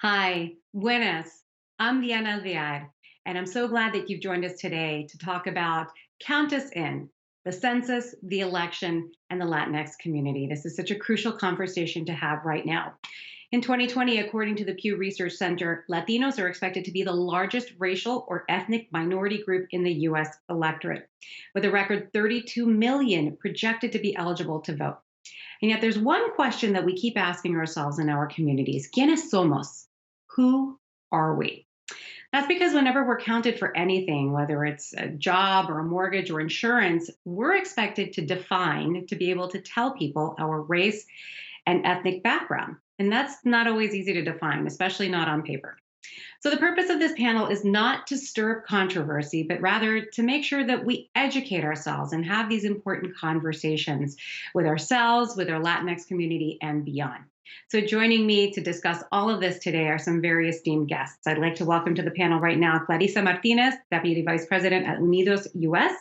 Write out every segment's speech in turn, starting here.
Hi, buenas. I'm Diana Alvear, and I'm so glad that you've joined us today to talk about Count Us In, the census, the election, and the Latinx community. This is such a crucial conversation to have right now. In 2020, according to the Pew Research Center, Latinos are expected to be the largest racial or ethnic minority group in the US electorate, with a record 32 million projected to be eligible to vote. And yet there's one question that we keep asking ourselves in our communities. ¿Quiénes somos? Who are we? That's because whenever we're counted for anything, whether it's a job or a mortgage or insurance, we're expected to define, to be able to tell people our race and ethnic background. And that's not always easy to define, especially not on paper. So, the purpose of this panel is not to stir up controversy, but rather to make sure that we educate ourselves and have these important conversations with ourselves, with our Latinx community, and beyond. So, joining me to discuss all of this today are some very esteemed guests. I'd like to welcome to the panel right now Clarissa Martinéz, Deputy Vice President at UnidosUS,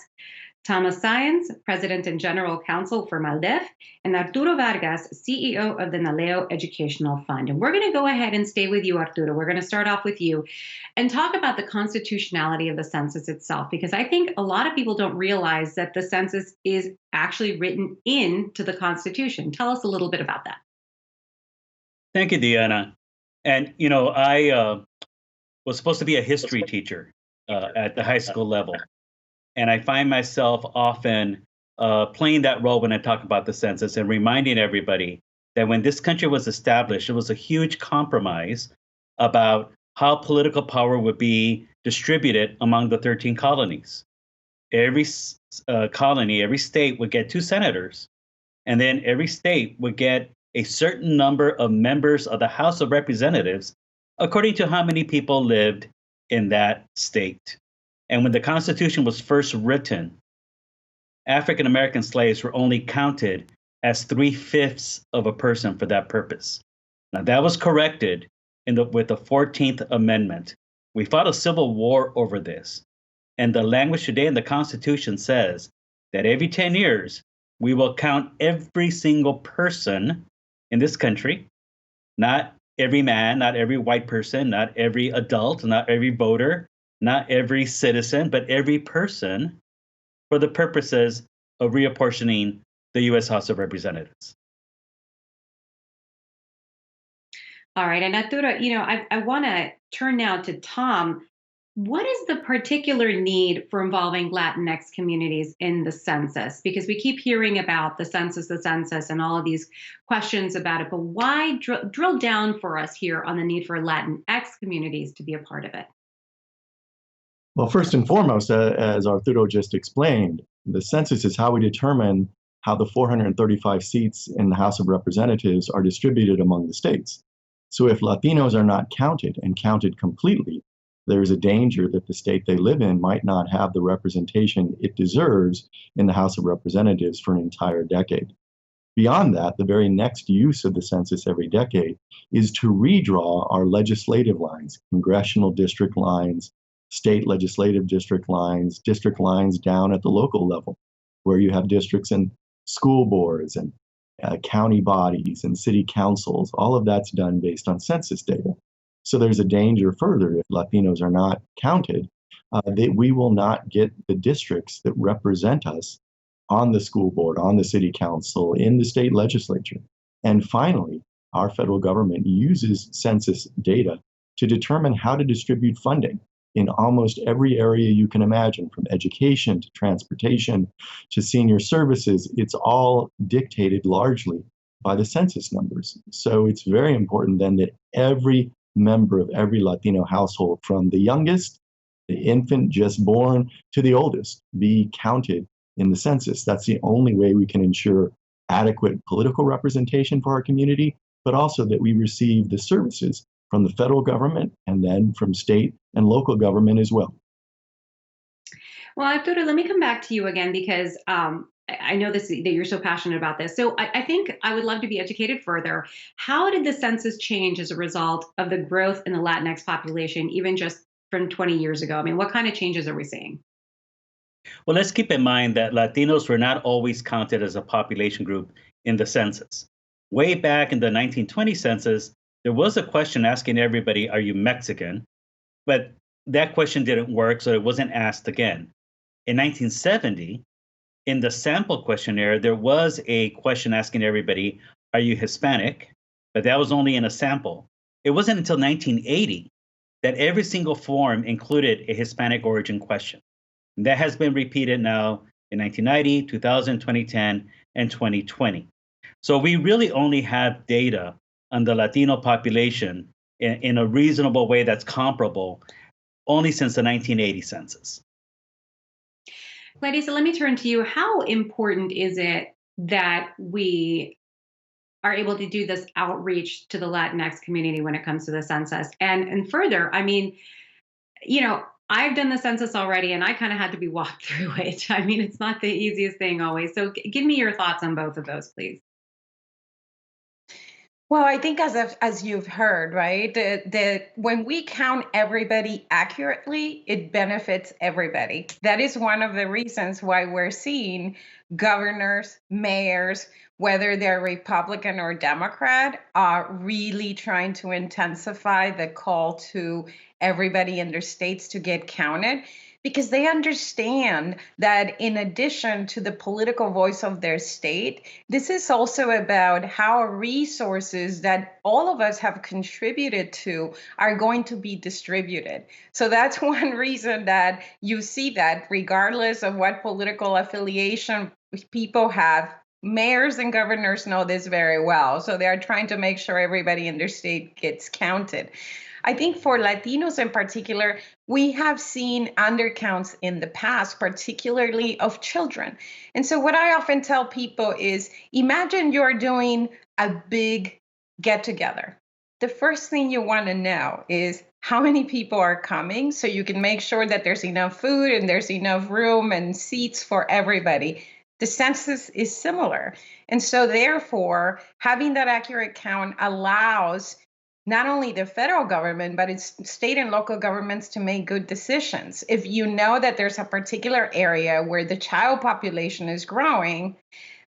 Thomas Saenz, President and General Counsel for MALDEF, and Arturo Vargas, CEO of the NALEO Educational Fund. And we're going to go ahead and stay with you, Arturo. We're going to start off with you and talk about the constitutionality of the census itself, because I think a lot of people don't realize that the census is actually written into the Constitution. Tell us a little bit about that. Thank you, Deanna. And, I was supposed to be a history teacher at the high school level. And I find myself often playing that role when I talk about the census and reminding everybody that when this country was established, it was a huge compromise about how political power would be distributed among the 13 colonies. Every colony, every state would get 2 senators, and then every state would get a certain number of members of the House of Representatives according to how many people lived in that state. And when the Constitution was first written, African American slaves were only counted as 3/5 of a person for that purpose. Now, that was corrected with the 14th Amendment. We fought a civil war over this. And the language today in the Constitution says that every 10 years, we will count every single person in this country, not every man, not every white person, not every adult, not every voter, not every citizen, but every person, for the purposes of reapportioning the U.S. House of Representatives. All right. And Arturo, I want to turn now to Tom. What is the particular need for involving Latinx communities in the census? Because we keep hearing about the census, and all of these questions about it. But why drill down for us here on the need for Latinx communities to be a part of it? Well, first and foremost, as Arturo just explained, the census is how we determine how the 435 seats in the House of Representatives are distributed among the states. So if Latinos are not counted and counted completely, there's a danger that the state they live in might not have the representation it deserves in the House of Representatives for an entire decade. Beyond that, the very next use of the census every decade is to redraw our legislative lines, congressional district lines, state legislative district lines down at the local level, where you have districts and school boards and county bodies and city councils. All of that's done based on census data. So there's a danger further if Latinos are not counted, that we will not get the districts that represent us on the school board, on the city council, in the state legislature. And finally, our federal government uses census data to determine how to distribute funding in almost every area you can imagine, from education to transportation to senior services. It's all dictated largely by the census numbers. So it's very important then that every member of every Latino household, from the youngest, the infant just born, to the oldest, be counted in the census. That's the only way we can ensure adequate political representation for our community, but also that we receive the services from the federal government and then from state and local government as well. Well, Arturo, let me come back to you again, because I know that you're so passionate about this. So I think I would love to be educated further. How did the census change as a result of the growth in the Latinx population, even just from 20 years ago? I mean, what kind of changes are we seeing? Well, let's keep in mind that Latinos were not always counted as a population group in the census. Way back in the 1920 census, there was a question asking everybody, are you Mexican? But that question didn't work, so it wasn't asked again. In 1970, in the sample questionnaire, there was a question asking everybody, are you Hispanic? But that was only in a sample. It wasn't until 1980 that every single form included a Hispanic origin question. And that has been repeated now in 1990, 2000, 2010, and 2020. So we really only have data on the Latino population in a reasonable way that's comparable only since the 1980 census. Clarissa, let me turn to you. How important is it that we are able to do this outreach to the Latinx community when it comes to the census? And further, I mean, you know, I've done the census already and I kind of had to be walked through it. I mean, it's not the easiest thing always. So give me your thoughts on both of those, please. Well, I think as you've heard, right, when we count everybody accurately, it benefits everybody. That is one of the reasons why we're seeing governors, mayors, whether they're Republican or Democrat, are really trying to intensify the call to everybody in their states to get counted, because they understand that in addition to the political voice of their state, this is also about how resources that all of us have contributed to are going to be distributed. So that's one reason that you see that regardless of what political affiliation people have, mayors and governors know this very well. So they're trying to make sure everybody in their state gets counted. I think for Latinos in particular, we have seen undercounts in the past, particularly of children. And so what I often tell people is, imagine you're doing a big get together. The first thing you want to know is how many people are coming so you can make sure that there's enough food and there's enough room and seats for everybody. The census is similar. And so therefore, having that accurate count allows not only the federal government, but it's state and local governments to make good decisions. If you know that there's a particular area where the child population is growing,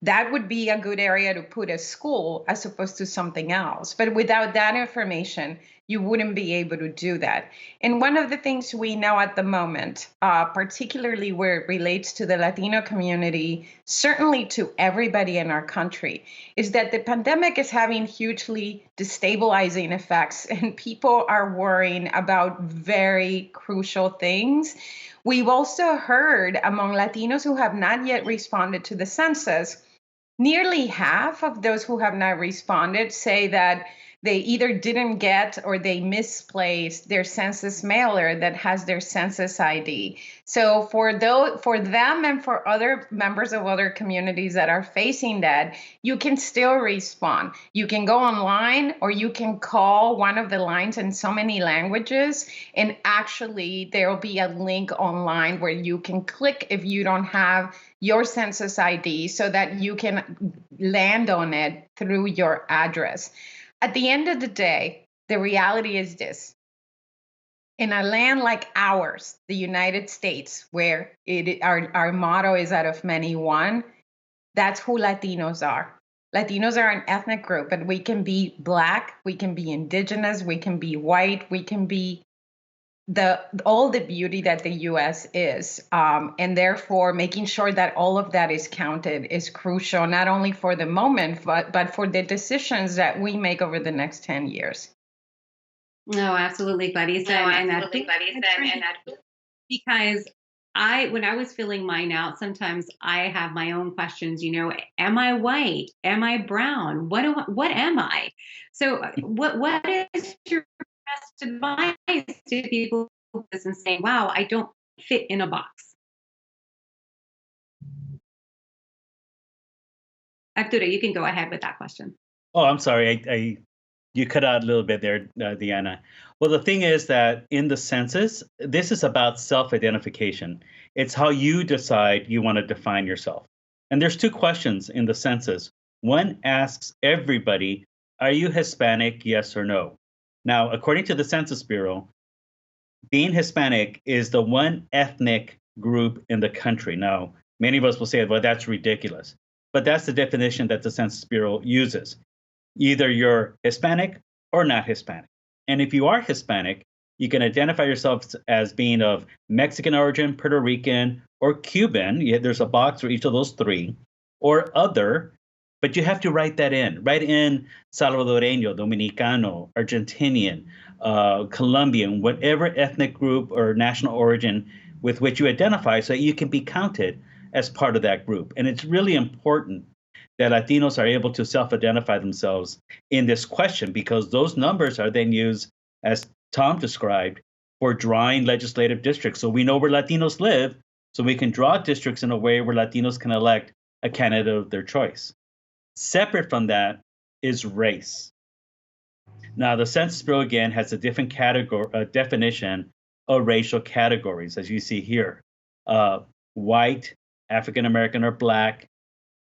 that would be a good area to put a school as opposed to something else. But without that information, you wouldn't be able to do that. And one of the things we know at the moment, particularly where it relates to the Latino community, certainly to everybody in our country, is that the pandemic is having hugely destabilizing effects, and people are worrying about very crucial things. We've also heard among Latinos who have not yet responded to the census, nearly half of those who have not responded say that they either didn't get or they misplaced their census mailer that has their census ID. So for them and for other members of other communities that are facing that, you can still respond. You can go online or you can call one of the lines in so many languages, and actually there will be a link online where you can click if you don't have your census ID so that you can land on it through your address. At the end of the day, the reality is this. In a land like ours, the United States, where our motto is out of many one, that's who Latinos are. Latinos are an ethnic group, and we can be Black, we can be Indigenous, we can be white, we can be all the beauty that the U.S. is, and therefore making sure that all of that is counted is crucial, not only for the moment, but for the decisions that we make over the next 10 years. No, absolutely, Clarissa. Because when I was filling mine out, sometimes I have my own questions, am I white? Am I brown? What am I? So what is your best advice to people who listen saying, wow, I don't fit in a box? Arturo, you can go ahead with that question. Oh, I'm sorry. You cut out a little bit there, Diana. Well, the thing is that in the census, this is about self-identification. It's how you decide you want to define yourself. And there's two questions in the census. One asks everybody, are you Hispanic, yes or no? Now, according to the Census Bureau, being Hispanic is the one ethnic group in the country. Now, many of us will say, well, that's ridiculous. But that's the definition that the Census Bureau uses. Either you're Hispanic or not Hispanic. And if you are Hispanic, you can identify yourself as being of Mexican origin, Puerto Rican, or Cuban. There's a box for each of those three, or other, but you have to write that in. Write in Salvadoreño, Dominicano, Argentinian, Colombian, whatever ethnic group or national origin with which you identify, so that you can be counted as part of that group. And it's really important that Latinos are able to self-identify themselves in this question, because those numbers are then used, as Tom described, for drawing legislative districts. So we know where Latinos live, so we can draw districts in a way where Latinos can elect a candidate of their choice. Separate from that is race. Now, the Census Bureau, again, has a different definition of racial categories, as you see here. White, African American or Black,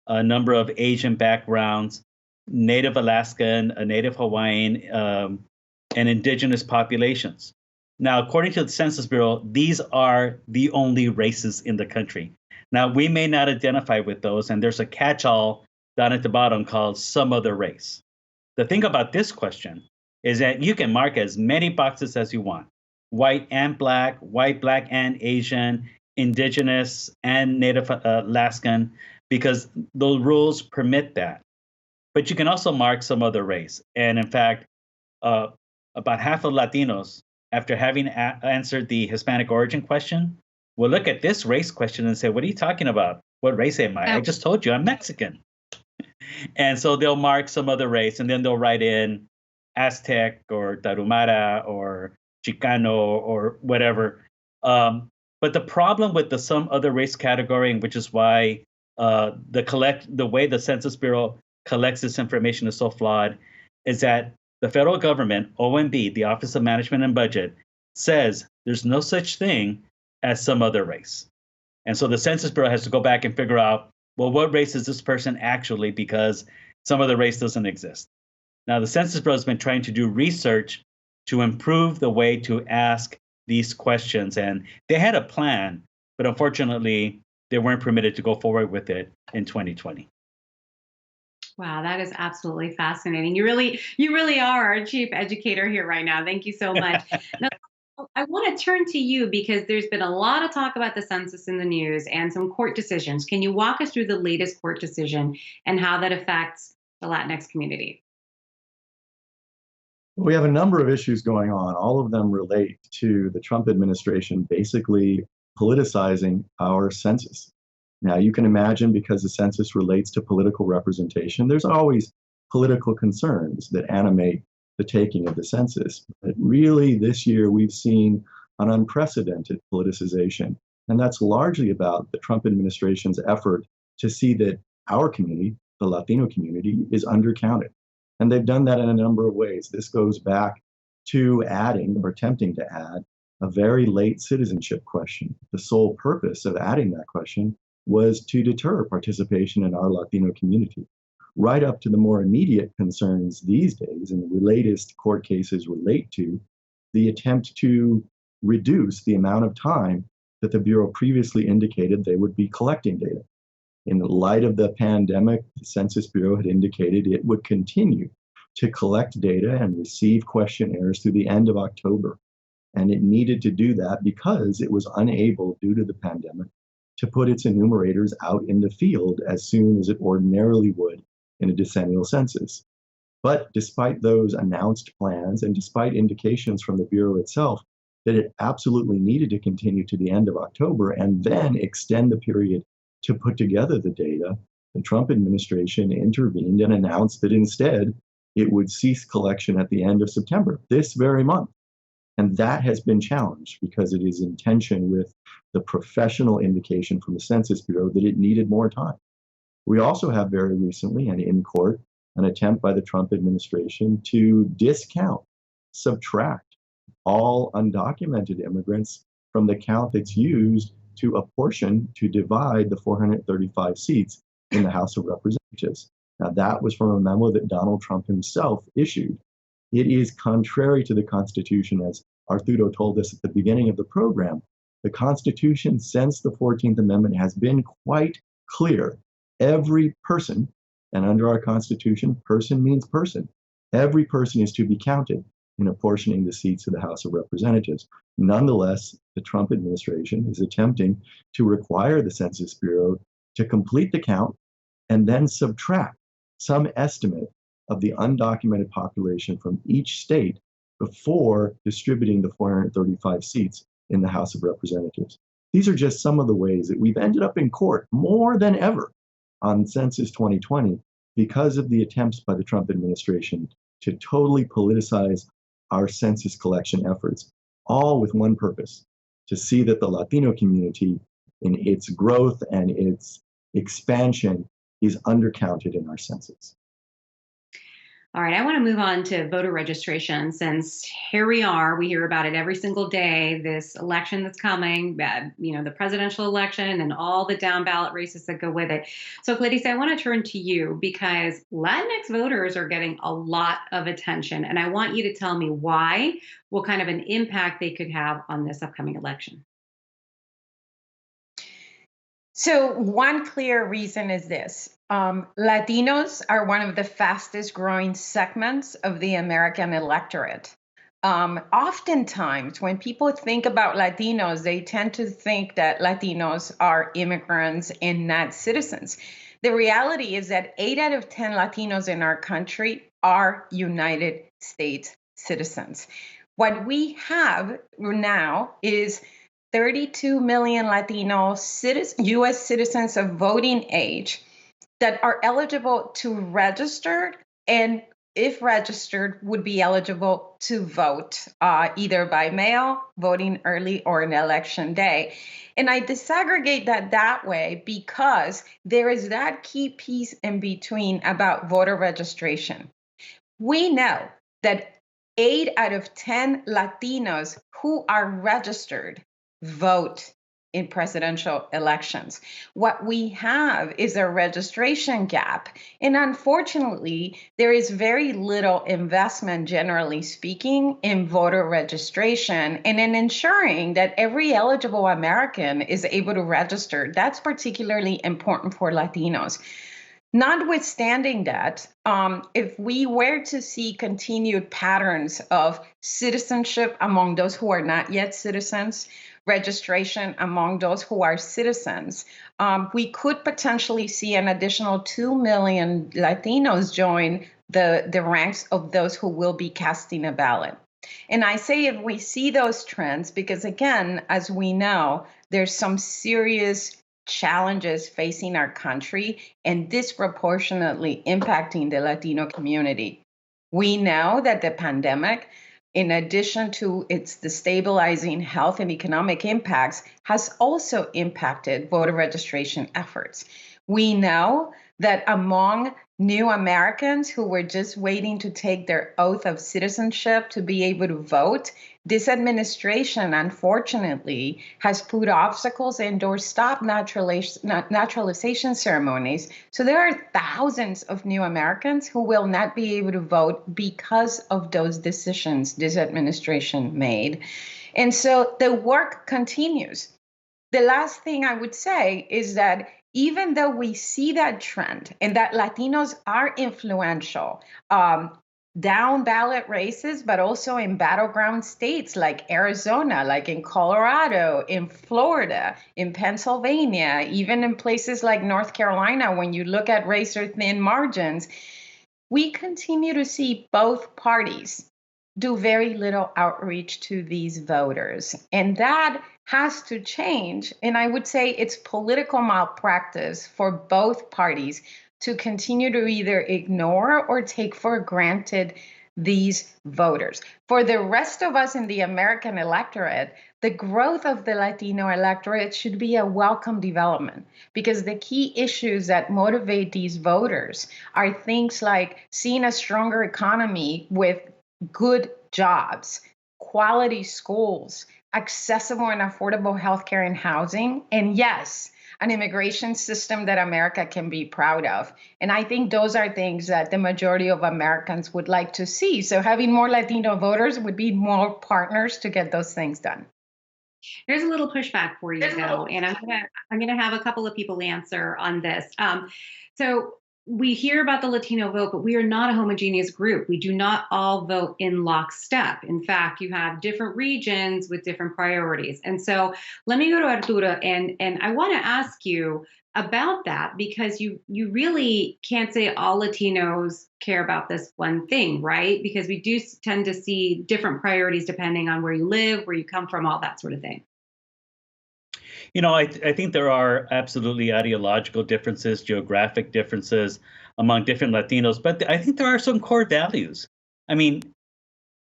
a number of Asian backgrounds, Native Alaskan, a Native Hawaiian, and indigenous populations. Now, according to the Census Bureau, these are the only races in the country. Now, we may not identify with those, and there's a catch-all down at the bottom called some other race. The thing about this question is that you can mark as many boxes as you want: white and Black, white, Black and Asian, indigenous and Native Alaskan, because those rules permit that. But you can also mark some other race. And in fact, about half of Latinos, after having answered the Hispanic origin question, will look at this race question and say, what are you talking about? What race am I? I just told you I'm Mexican. And so they'll mark some other race, and then they'll write in Aztec or Tarahumara or Chicano or whatever. But the problem with the some other race category, which is why the way the Census Bureau collects this information is so flawed, is that the federal government, OMB, the Office of Management and Budget, says there's no such thing as some other race. And so the Census Bureau has to go back and figure out, well, what race is this person actually, because some other race doesn't exist. Now, the Census Bureau has been trying to do research to improve the way to ask these questions. And they had a plan, but unfortunately, they weren't permitted to go forward with it in 2020. Wow, that is absolutely fascinating. You really are our chief educator here right now. Thank you so much. Now, I want to turn to you because there's been a lot of talk about the census in the news and some court decisions. Can you walk us through the latest court decision and how that affects the Latinx community? We have a number of issues going on. All of them relate to the Trump administration basically politicizing our census. Now, you can imagine, because the census relates to political representation, there's always political concerns that animate the taking of the census. But really, this year, we've seen an unprecedented politicization. And that's largely about the Trump administration's effort to see that our community, the Latino community, is undercounted. And they've done that in a number of ways. This goes back to adding, or attempting to add, a very late citizenship question. The sole purpose of adding that question was to deter participation in our Latino community. Right up to the more immediate concerns these days, and the latest court cases relate to the attempt to reduce the amount of time that the Bureau previously indicated they would be collecting data. In light of the pandemic, the Census Bureau had indicated it would continue to collect data and receive questionnaires through the end of October. And it needed to do that because it was unable, due to the pandemic, to put its enumerators out in the field as soon as it ordinarily would in a decennial census. But despite those announced plans, and despite indications from the Bureau itself that it absolutely needed to continue to the end of October and then extend the period to put together the data, the Trump administration intervened and announced that instead it would cease collection at the end of September, this very month. And that has been challenged because it is in tension with the professional indication from the Census Bureau that it needed more time. We also have very recently, and in court, an attempt by the Trump administration to discount, subtract all undocumented immigrants from the count that's used to apportion, to divide the 435 seats in the House of Representatives. Now, that was from a memo that Donald Trump himself issued. It is contrary to the Constitution, as Arturo told us at the beginning of the program. The Constitution, since the 14th Amendment, has been quite clear. Every person, and under our Constitution, person means person, Every person is to be counted in apportioning the seats of the House of Representatives. Nonetheless, the Trump administration is attempting to require the Census Bureau to complete the count and then subtract some estimate of the undocumented population from each state before distributing the 435 seats in the House of Representatives. These are just some of the ways that we've ended up in court more than ever on Census 2020 because of the attempts by the Trump administration to totally politicize our census collection efforts, all with one purpose, to see that the Latino community in its growth and its expansion is undercounted in our census. All right, I want to move on to voter registration since here we are. We hear about it every single day, this election that's coming, the presidential election and all the down ballot races that go with it. So, Clarissa, I want to turn to you because Latinx voters are getting a lot of attention. And I want you to tell me why, what kind of an impact they could have on this upcoming election. So one clear reason is this. Latinos are one of the fastest growing segments of the American electorate. Oftentimes, when people think about Latinos, they tend to think that Latinos are immigrants and not citizens. The reality is that 8 out of 10 Latinos in our country are United States citizens. What we have now is 32 million Latino U.S. citizens of voting age that are eligible to register and, if registered, would be eligible to vote either by mail, voting early, or on election day. And I disaggregate that way because there is that key piece in between about voter registration. We know that 8 out of 10 Latinos who are registered vote in presidential elections. What we have is a registration gap. And unfortunately, there is very little investment, generally speaking, in voter registration and in ensuring that every eligible American is able to register. That's particularly important for Latinos. Notwithstanding that, if we were to see continued patterns of citizenship among those who are not yet citizens, registration among those who are citizens, we could potentially see an additional 2 million Latinos join the ranks of those who will be casting a ballot. And I say if we see those trends, because again, as we know, there's some serious challenges facing our country and disproportionately impacting the Latino community. We know that the pandemic, in addition to its destabilizing health and economic impacts, has also impacted voter registration efforts. We know that among new Americans who were just waiting to take their oath of citizenship to be able to vote, this administration, unfortunately, has put obstacles and or stopped naturalization ceremonies. So there are thousands of new Americans who will not be able to vote because of those decisions this administration made. And so the work continues. The last thing I would say is that even though we see that trend and that Latinos are influential, down ballot races, but also in battleground states like Arizona, like in Colorado, in Florida, in Pennsylvania, even in places like North Carolina, when you look at razor-thin margins, we continue to see both parties do very little outreach to these voters. And that has to change. And I would say it's political malpractice for both parties to continue to either ignore or take for granted these voters. For the rest of us in the American electorate, the growth of the Latino electorate should be a welcome development because the key issues that motivate these voters are things like seeing a stronger economy with good jobs, quality schools, accessible and affordable healthcare and housing, and yes, an immigration system that America can be proud of. And I think those are things that the majority of Americans would like to see. So having more Latino voters would be more partners to get those things done. There's a little pushback for you, though, and I'm gonna have a couple of people answer on this. So we hear about the Latino vote, but we are not a homogeneous group. We do not all vote in lockstep. In fact, you have different regions with different priorities. And so let me go to Arturo, and I want to ask you about that, because you really can't say all Latinos care about this one thing, right? Because we do tend to see different priorities depending on where you live, where you come from, all that sort of thing. I think there are absolutely ideological differences, geographic differences among different Latinos, but I think there are some core values. I mean,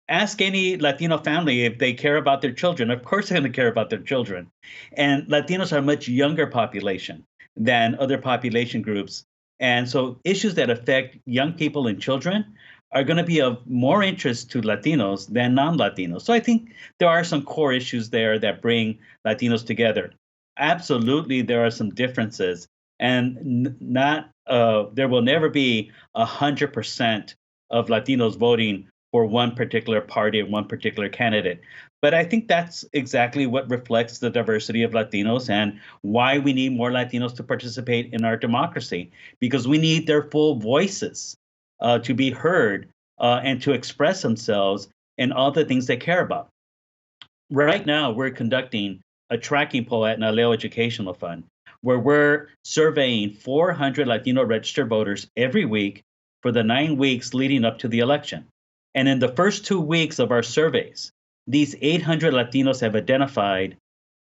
ask any Latino family if they care about their children. Of course, they're going to care about their children. And Latinos are a much younger population than other population groups. And so issues that affect young people and children are going to be of more interest to Latinos than non-Latinos. So I think there are some core issues there that bring Latinos together. Absolutely, there are some differences, and there will never be 100% of Latinos voting for one particular party and one particular candidate. But I think that's exactly what reflects the diversity of Latinos and why we need more Latinos to participate in our democracy, because we need their full voices to be heard and to express themselves in all the things they care about. Right now, we're conducting a tracking poll at NALEO Educational Fund, where we're surveying 400 Latino registered voters every week for the 9 weeks leading up to the election. And in the first 2 weeks of our surveys, these 800 Latinos have identified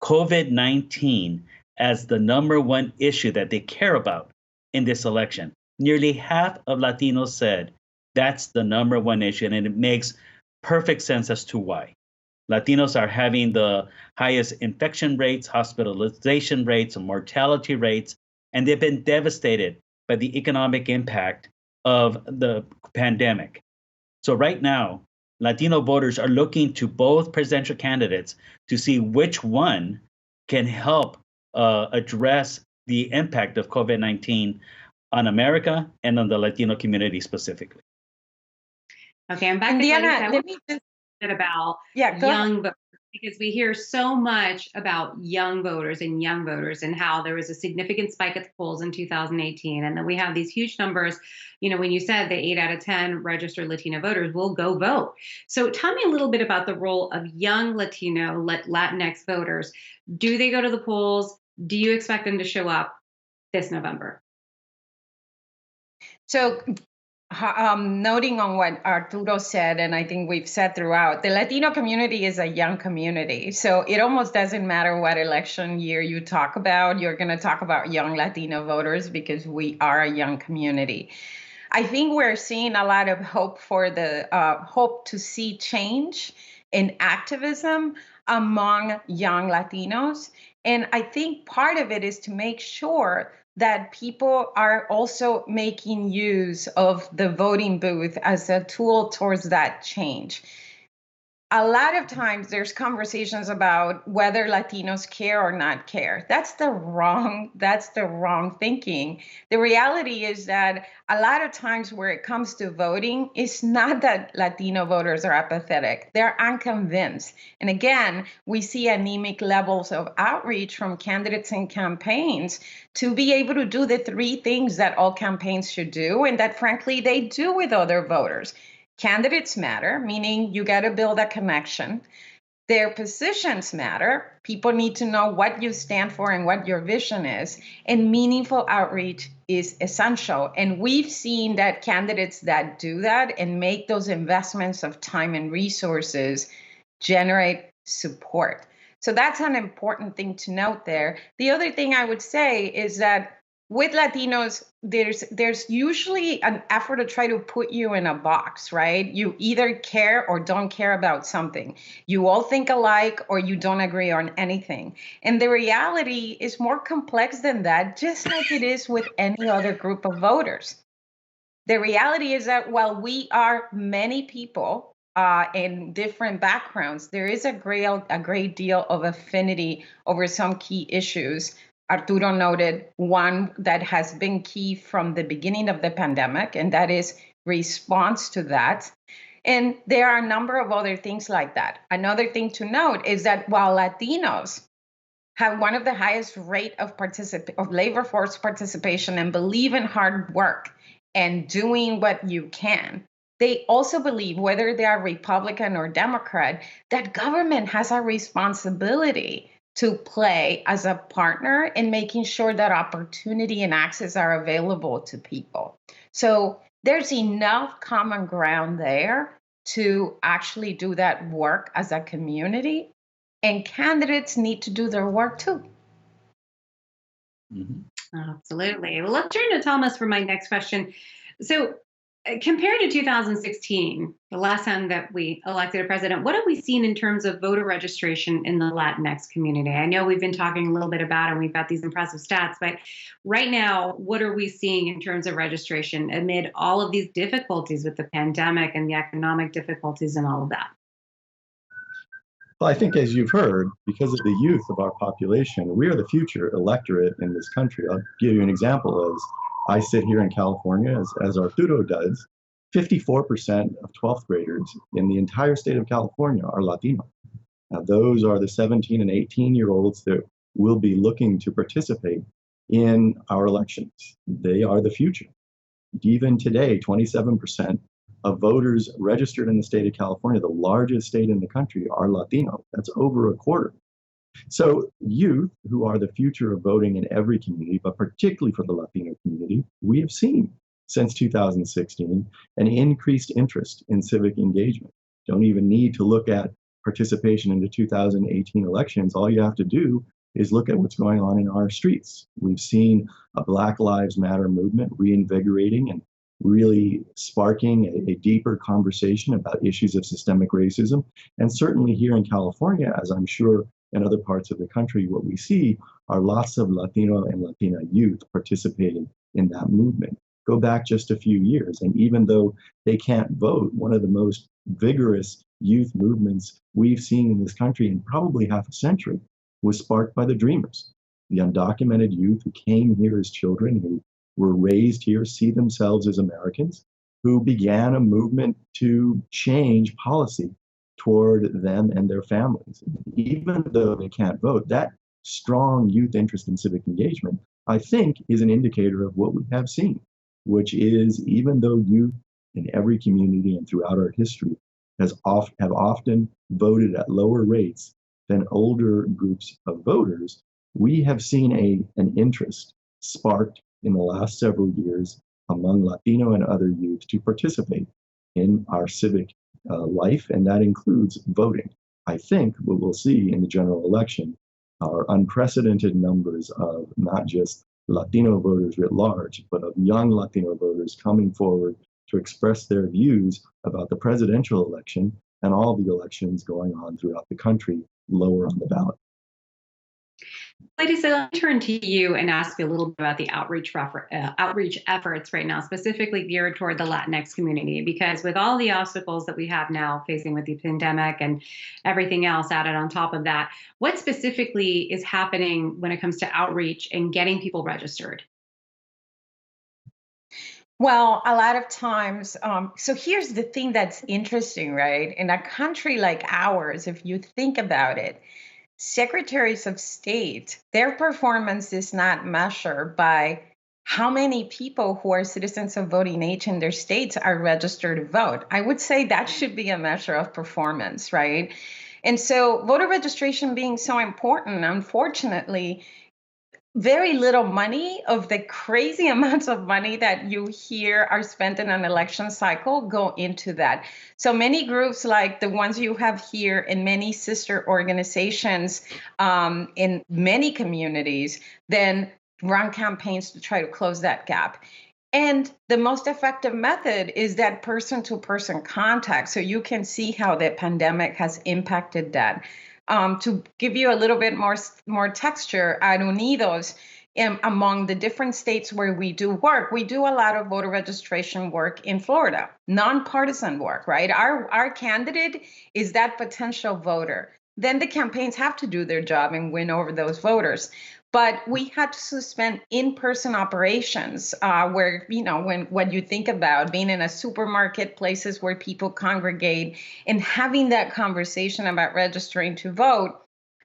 COVID-19 as the number one issue that they care about in this election. Nearly half of Latinos said that's the number one issue, and it makes perfect sense as to why. Latinos are having the highest infection rates, hospitalization rates, and mortality rates, and they've been devastated by the economic impact of the pandemic. So right now, Latino voters are looking to both presidential candidates to see which one can help address the impact of COVID-19 on America and on the Latino community specifically. Okay, I'm back to Diana, let me just about young voters, because we hear so much about young voters and how there was a significant spike at the polls in 2018, and then we have these huge numbers. When you said that 8 out of 10 registered Latino voters will go vote. So tell me a little bit about the role of young Latino Latinx voters. Do they go to the polls? Do you expect them to show up this November? So noting on what Arturo said, and I think we've said throughout, the Latino community is a young community. So it almost doesn't matter what election year you talk about, you're going to talk about young Latino voters because we are a young community. I think we're seeing a lot of hope for the hope to see change in activism among young Latinos. And I think part of it is to make sure that people are also making use of the voting booth as a tool towards that change. A lot of times there's conversations about whether Latinos care or not care. That's the wrong thinking. The reality is that a lot of times where it comes to voting, it's not that Latino voters are apathetic. They're unconvinced. And again, we see anemic levels of outreach from candidates and campaigns to be able to do the three things that all campaigns should do, and that frankly they do with other voters. Candidates matter, meaning you got to build a connection. Their positions matter. People need to know what you stand for and what your vision is. And meaningful outreach is essential. And we've seen that candidates that do that and make those investments of time and resources generate support. So that's an important thing to note there. The other thing I would say is that with Latinos, there's usually an effort to try to put you in a box, right? You either care or don't care about something. You all think alike or you don't agree on anything. And the reality is more complex than that, just like it is with any other group of voters. The reality is that while we are many people in different backgrounds, there is a great deal of affinity over some key issues. Arturo noted one that has been key from the beginning of the pandemic, and that is response to that. And there are a number of other things like that. Another thing to note is that while Latinos have one of the highest rate of labor force participation and believe in hard work, and doing what you can. They also believe, whether they are Republican or Democrat, that government has a responsibility to play as a partner in making sure that opportunity and access are available to people. So there's enough common ground there to actually do that work as a community, and candidates need to do their work too. Absolutely. Well, let's turn to Thomas for my next question. So, compared to 2016, the last time that we elected a president, what have we seen in terms of voter registration in the Latinx community? I know we've been talking a little bit about it, and we've got these impressive stats, but right now, what are we seeing in terms of registration amid all of these difficulties with the pandemic and the economic difficulties and all of that? Well, I think, as you've heard, because of the youth of our population, we are the future electorate in this country. I'll give you an example. As I sit here in California, as Arturo does, 54% of 12th graders in the entire state of California are Latino. Now, those are the 17 and 18-year-olds that will be looking to participate in our elections. They are the future. Even today, 27% of voters registered in the state of California, the largest state in the country, are Latino. That's over a quarter. So youth, who are the future of voting in every community, but particularly for the Latino community, we have seen since 2016 an increased interest in civic engagement. Don't even need to look at participation in the 2018 elections. All you have to do is look at what's going on in our streets. We've seen a Black Lives Matter movement reinvigorating and really sparking a deeper conversation about issues of systemic racism. And certainly here in California, as I'm sure in other parts of the country, what we see are lots of Latino and Latina youth participating in that movement. Go back just a few years, and even though they can't vote, one of the most vigorous youth movements we've seen in this country in probably half a century was sparked by the Dreamers, the undocumented youth who came here as children, who were raised here, see themselves as Americans, who began a movement to change policy toward them and their families. Even though they can't vote, that strong youth interest in civic engagement, I think, is an indicator of what we have seen, which is, even though youth in every community and throughout our history have often voted at lower rates than older groups of voters, we have seen an interest sparked in the last several years among Latino and other youth to participate in our civic life, and that includes voting. I think what we'll see in the general election are unprecedented numbers of not just Latino voters writ large, but of young Latino voters coming forward to express their views about the presidential election and all the elections going on throughout the country lower on the ballot. Ladies, so let me turn to you and ask you a little bit about the outreach efforts right now, specifically geared toward the Latinx community, because with all the obstacles that we have now facing with the pandemic and everything else added on top of that, what specifically is happening when it comes to outreach and getting people registered? Well, a lot of times, so here's the thing that's interesting, right? In a country like ours, if you think about it, secretaries of state, their performance is not measured by how many people who are citizens of voting age in their states are registered to vote. I would say that should be a measure of performance, right? And so voter registration being so important, unfortunately, very little money of the crazy amounts of money that you hear are spent in an election cycle go into that. So many groups like the ones you have here and many sister organizations in many communities then run campaigns to try to close that gap. And the most effective method is that person-to-person contact. So you can see how the pandemic has impacted that. To give you a little bit more texture, at Unidos, among the different states where we do work, we do a lot of voter registration work in Florida, nonpartisan work, right? Our candidate is that potential voter. Then the campaigns have to do their job and win over those voters. But we had to suspend in-person operations where, when you think about being in a supermarket, places where people congregate and having that conversation about registering to vote.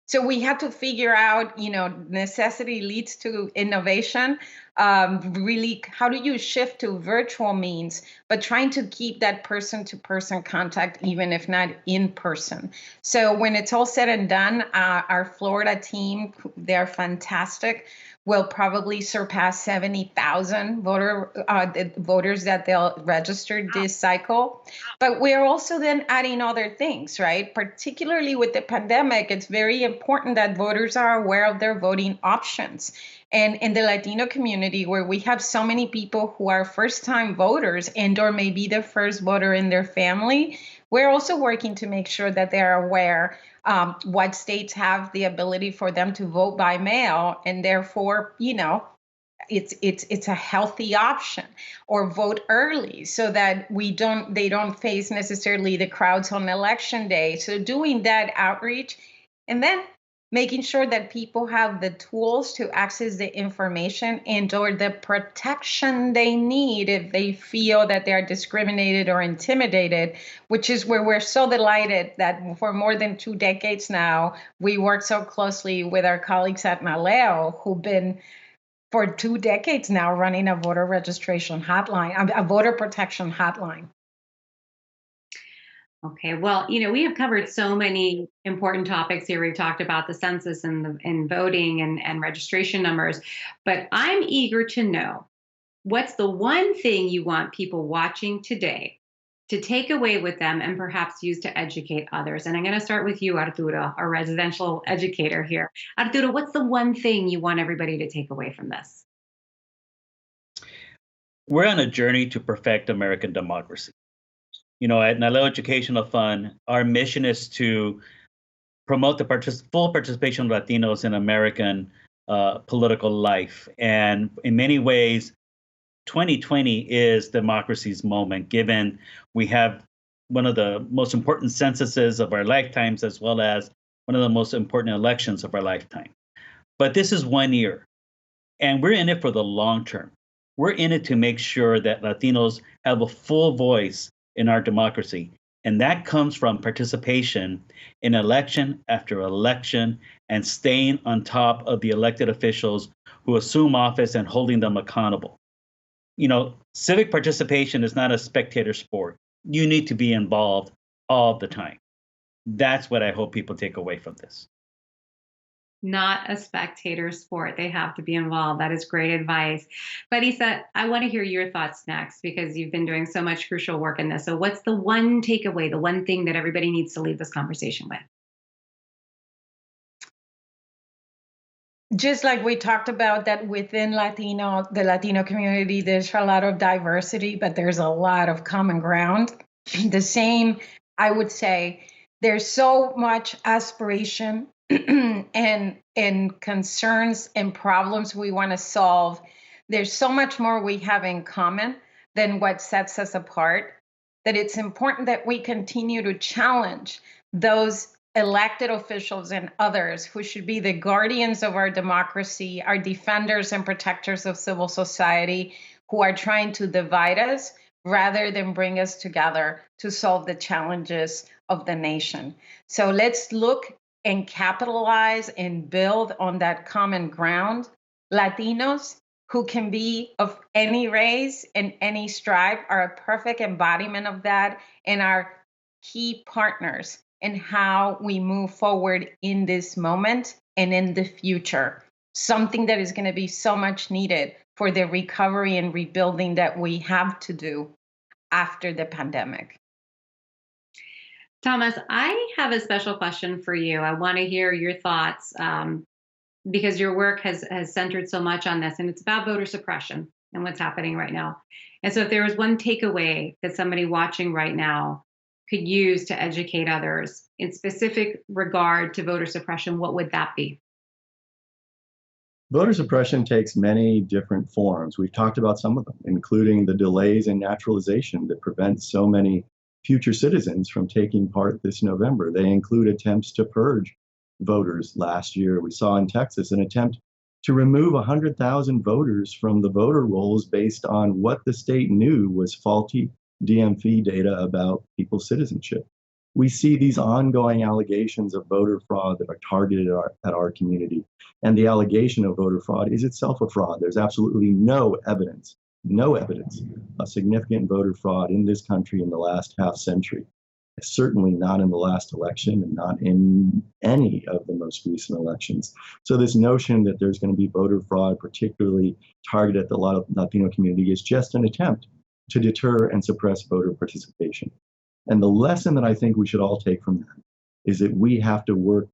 So we had to figure out, necessity leads to innovation. really, how do you shift to virtual means, but trying to keep that person-to-person contact, even if not in person. So when it's all said and done, our Florida team, they're fantastic, will probably surpass 70,000 voters that they'll register this cycle. But we're also then adding other things, right? Particularly with the pandemic, it's very important that voters are aware of their voting options. And in the Latino community, where we have so many people who are first-time voters and or maybe the first voter in their family, we're also working to make sure that they're aware what states have the ability for them to vote by mail, and therefore, it's a healthy option, or vote early so that they don't face necessarily the crowds on election day. So doing that outreach, and then making sure that people have the tools to access the information and or the protection they need if they feel that they are discriminated or intimidated, which is where we're so delighted that for more than 2 decades now, we work so closely with our colleagues at NALEO, who've been for 2 decades now running a voter registration hotline, a voter protection hotline. Okay, well, we have covered so many important topics here. We've talked about the census and voting and registration numbers, but I'm eager to know, what's the one thing you want people watching today to take away with them and perhaps use to educate others? And I'm going to start with you, Arturo, our residential educator here. Arturo, what's the one thing you want everybody to take away from this? We're on a journey to perfect American democracy. At NALEO Educational Fund, our mission is to promote the full participation of Latinos in American political life. And in many ways, 2020 is democracy's moment, given we have one of the most important censuses of our lifetimes, as well as one of the most important elections of our lifetime. But this is 1 year, and we're in it for the long term. We're in it to make sure that Latinos have a full voice in our democracy. And that comes from participation in election after election and staying on top of the elected officials who assume office and holding them accountable. Civic participation is not a spectator sport. You need to be involved all the time. That's what I hope people take away from this. Not a spectator sport. They have to be involved. That is great advice. Clarissa, I want to hear your thoughts next, because you've been doing so much crucial work in this. So what's the one takeaway, the one thing that everybody needs to leave this conversation with? Just like we talked about, that within the Latino community, there's a lot of diversity, but there's a lot of common ground. The same, I would say, there's so much aspiration and concerns and problems we want to solve. There's so much more we have in common than what sets us apart, that it's important that we continue to challenge those elected officials and others who should be the guardians of our democracy, our defenders and protectors of civil society, who are trying to divide us rather than bring us together to solve the challenges of the nation. So let's look and capitalize and build on that common ground. Latinos who can be of any race and any stripe are a perfect embodiment of that, and are key partners in how we move forward in this moment and in the future. Something that is going to be so much needed for the recovery and rebuilding that we have to do after the pandemic. Thomas, I have a special question for you. I want to hear your thoughts, because your work has centered so much on this, and it's about voter suppression and what's happening right now. And so if there was one takeaway that somebody watching right now could use to educate others in specific regard to voter suppression, what would that be? Voter suppression takes many different forms. We've talked about some of them, including the delays in naturalization that prevent so many future citizens from taking part this November. They include attempts to purge voters. Last year, we saw in Texas an attempt to remove 100,000 voters from the voter rolls based on what the state knew was faulty DMV data about people's citizenship. We see these ongoing allegations of voter fraud that are targeted at our community. And the allegation of voter fraud is itself a fraud. There's absolutely no evidence of significant voter fraud in this country in the last half century. Certainly not in the last election and not in any of the most recent elections. So this notion that there's going to be voter fraud, particularly targeted at the Latino community, is just an attempt to deter and suppress voter participation. And the lesson that I think we should all take from that is that we have to work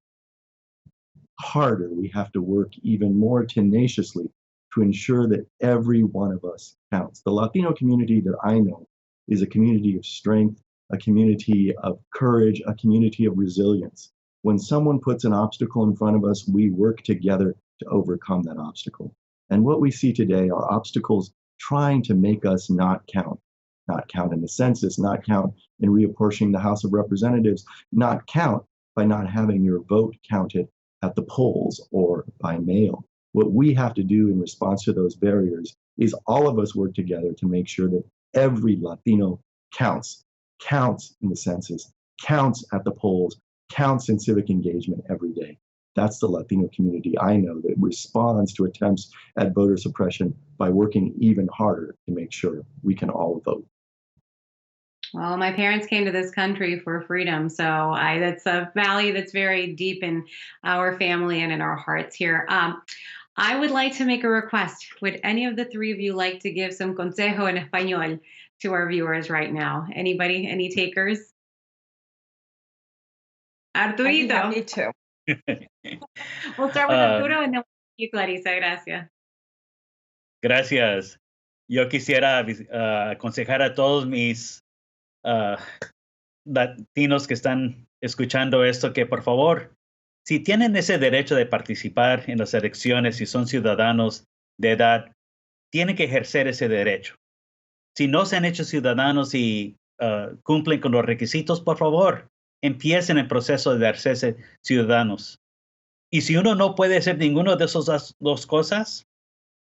harder. We have to work even more tenaciously to ensure that every one of us counts. The Latino community that I know is a community of strength, a community of courage, a community of resilience. When someone puts an obstacle in front of us, we work together to overcome that obstacle. And what we see today are obstacles trying to make us not count in the census, not count in reapportioning the House of Representatives, not count by not having your vote counted at the polls or by mail. What we have to do in response to those barriers is all of us work together to make sure that every Latino counts in the census, counts at the polls, counts in civic engagement every day. That's the Latino community I know that responds to attempts at voter suppression by working even harder to make sure we can all vote. Well, my parents came to this country for freedom, so that's a value that's very deep in our family and in our hearts here. I would like to make a request. Would any of the three of you like to give some consejo en español to our viewers right now? Anybody? Any takers? Arturito. Me too. We'll start with Arturo and then you, Clarissa. Gracias. Gracias. Yo quisiera aconsejar a todos mis latinos que están escuchando esto que por favor, si tienen ese derecho de participar en las elecciones y son ciudadanos de edad, tienen que ejercer ese derecho. Si no se han hecho ciudadanos y cumplen con los requisitos, por favor, empiecen el proceso de hacerse ciudadanos. Y si uno no puede hacer ninguno de esas dos cosas,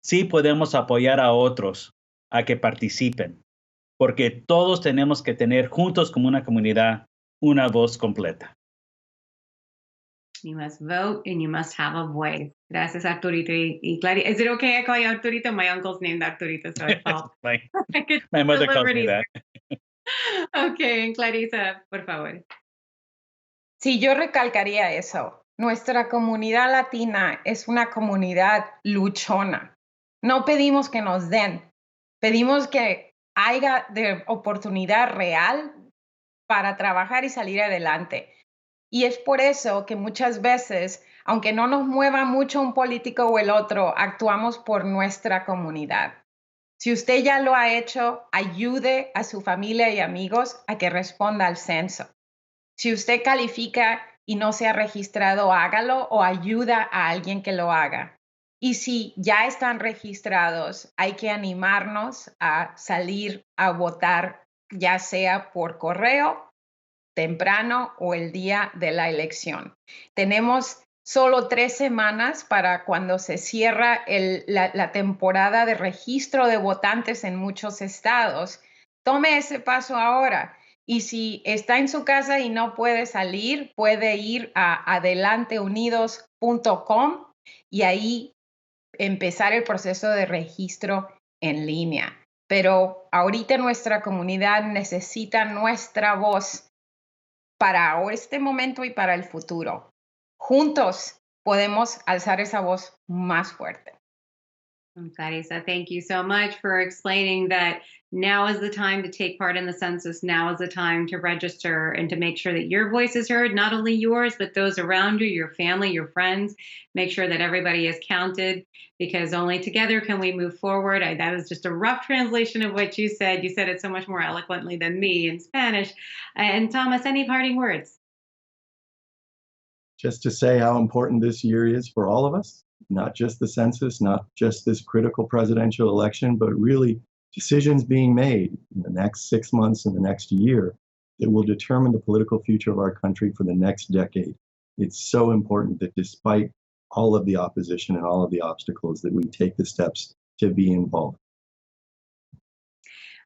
sí podemos apoyar a otros a que participen, porque todos tenemos que tener juntos como una comunidad una voz completa. You must vote and you must have a voice. Gracias, Arturito y Clarissa. Is it okay I call you Arturito? My uncle's named Arturito, so I felt my mother calls me that. Okay, and Clarissa, por favor. Sí, yo recalcaría eso. Nuestra comunidad latina es una comunidad luchona. No pedimos que nos den, pedimos que haya de oportunidad real para trabajar y salir adelante. Y es por eso que muchas veces, aunque no nos mueva mucho un político o el otro, actuamos por nuestra comunidad. Si usted ya lo ha hecho, ayude a su familia y amigos a que responda al censo. Si usted califica y no se ha registrado, hágalo o ayuda a alguien que lo haga. Y si ya están registrados, hay que animarnos a salir a votar, ya sea por correo, temprano o el día de la elección. Tenemos solo 3 semanas para cuando se cierra la temporada de registro de votantes en muchos estados. Tome ese paso ahora. Y si está en su casa y no puede salir, puede ir a adelanteunidos.com y ahí empezar el proceso de registro en línea. Pero ahorita nuestra comunidad necesita nuestra voz para este momento y para el futuro. Juntos podemos alzar esa voz más fuerte. Clarissa, thank you so much for explaining that now is the time to take part in the census. Now is the time to register and to make sure that your voice is heard, not only yours, but those around you, your family, your friends. Make sure that everybody is counted, because only together can we move forward. That was just a rough translation of what you said. You said it so much more eloquently than me in Spanish. And Thomas, any parting words? Just to say how important this year is for all of us. Not just the census, not just this critical presidential election, but really decisions being made in the next 6 months and the next year that will determine the political future of our country for the next decade. It's so important that despite all of the opposition and all of the obstacles, that we take the steps to be involved.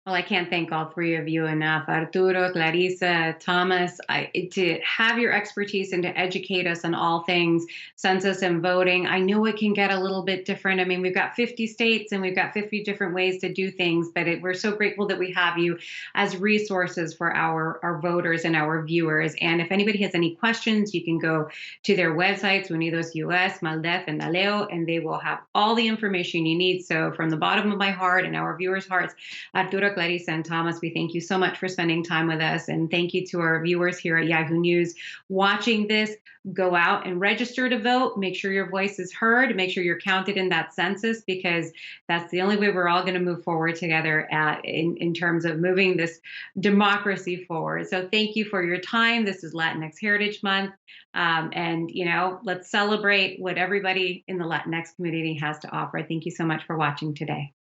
Well, I can't thank all three of you enough. Arturo, Clarissa, Thomas, to have your expertise and to educate us on all things census and voting. I know it can get a little bit different. I mean, we've got 50 states and we've got 50 different ways to do things, but we're so grateful that we have you as resources for our voters and our viewers. And if anybody has any questions, you can go to their websites, UnidosUS, MALDEF, and NALEO, and they will have all the information you need. So from the bottom of my heart and our viewers' hearts, Arturo, Clarissa, and Thomas, we thank you so much for spending time with us. And thank you to our viewers here at Yahoo News watching this. Go out and register to vote. Make sure your voice is heard. Make sure you're counted in that census, because that's the only way we're all going to move forward together in terms of moving this democracy forward. So thank you for your time. This is Latinx Heritage Month. And, let's celebrate what everybody in the Latinx community has to offer. Thank you so much for watching today.